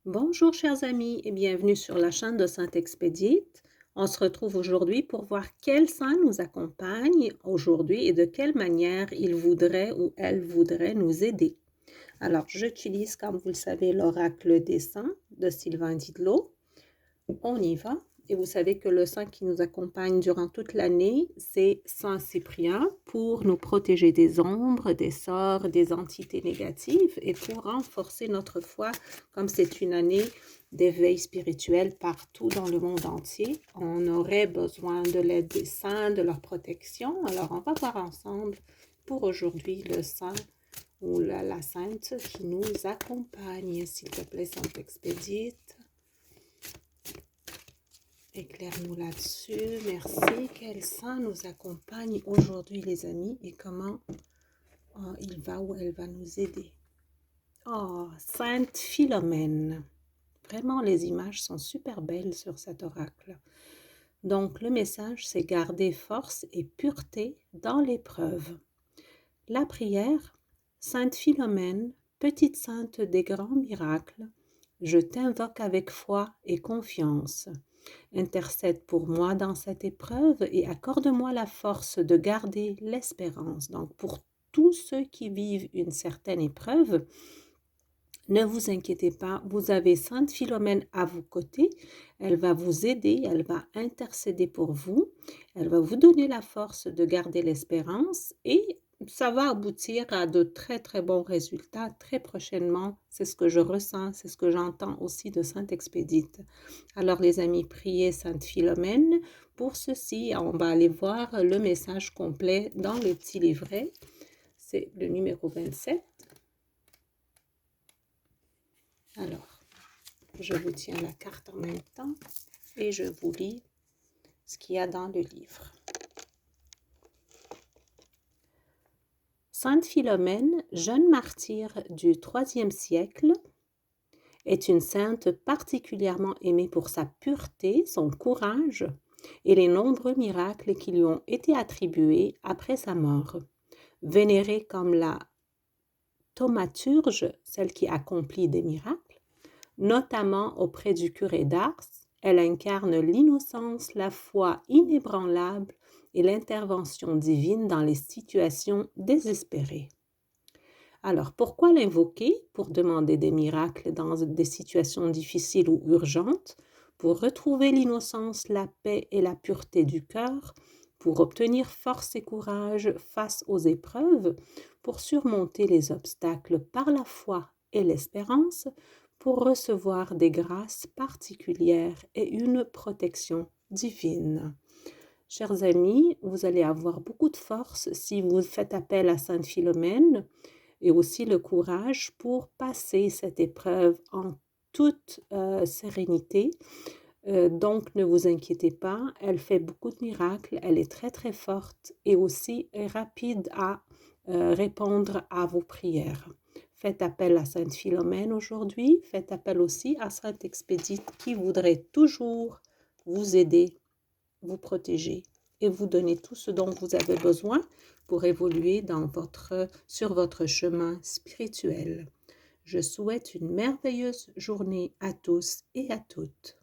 Bonjour chers amis et bienvenue sur la chaîne de Sainte Expédite. On se retrouve aujourd'hui pour voir quel saint nous accompagne aujourd'hui et de quelle manière il voudrait ou elle voudrait nous aider. Alors j'utilise, comme vous le savez, l'oracle des saints de Sylvain Didlot. On y va. Et vous savez que le saint qui nous accompagne durant toute l'année, c'est Saint Cyprien pour nous protéger des ombres, des sorts, des entités négatives et pour renforcer notre foi, comme c'est une année d'éveil spirituel partout dans le monde entier. On aurait besoin de l'aide des saints, de leur protection. Alors on va voir ensemble pour aujourd'hui le saint ou la sainte qui nous accompagne. S'il te plaît, Sainte Expédite. Éclaire-nous là-dessus. Merci. Quel saint nous accompagne aujourd'hui, les amis, et comment il va ou elle va nous aider. Oh, Sainte Philomène. Vraiment, les images sont super belles sur cet oracle. Donc, le message, c'est garder force et pureté dans l'épreuve. La prière, Sainte Philomène, petite sainte des grands miracles, je t'invoque avec foi et confiance. Intercède pour moi dans cette épreuve et accorde-moi la force de garder l'espérance. Donc, pour tous ceux qui vivent une certaine épreuve, ne vous inquiétez pas, vous avez Sainte Philomène à vos côtés. Elle va vous aider, elle va intercéder pour vous. Elle va vous donner la force de garder l'espérance et ça va aboutir à de très très bons résultats très prochainement. C'est ce que je ressens, c'est ce que j'entends aussi de Sainte Expédite. Alors les amis, priez Sainte Philomène. Pour ceci, on va aller voir le message complet dans le petit livret. C'est le numéro 27. Alors, je vous tiens la carte en même temps et je vous lis ce qu'il y a dans le livre. Sainte Philomène, jeune martyre du IIIe siècle, est une sainte particulièrement aimée pour sa pureté, son courage et les nombreux miracles qui lui ont été attribués après sa mort. Vénérée comme la thaumaturge, celle qui accomplit des miracles, notamment auprès du curé d'Ars, elle incarne l'innocence, la foi inébranlable et l'intervention divine dans les situations désespérées. Alors, pourquoi l'invoquer? Pour demander des miracles dans des situations difficiles ou urgentes, pour retrouver l'innocence, la paix et la pureté du cœur, pour obtenir force et courage face aux épreuves, pour surmonter les obstacles par la foi et l'espérance, pour recevoir des grâces particulières et une protection divine. Chers amis, vous allez avoir beaucoup de force si vous faites appel à Sainte Philomène et aussi le courage pour passer cette épreuve en toute sérénité. Donc, ne vous inquiétez pas, elle fait beaucoup de miracles, elle est très très forte et aussi rapide à répondre à vos prières. Faites appel à Sainte Philomène aujourd'hui, faites appel aussi à Sainte Expédite qui voudrait toujours vous aider, vous protéger et vous donner tout ce dont vous avez besoin pour évoluer sur votre chemin spirituel. Je souhaite une merveilleuse journée à tous et à toutes.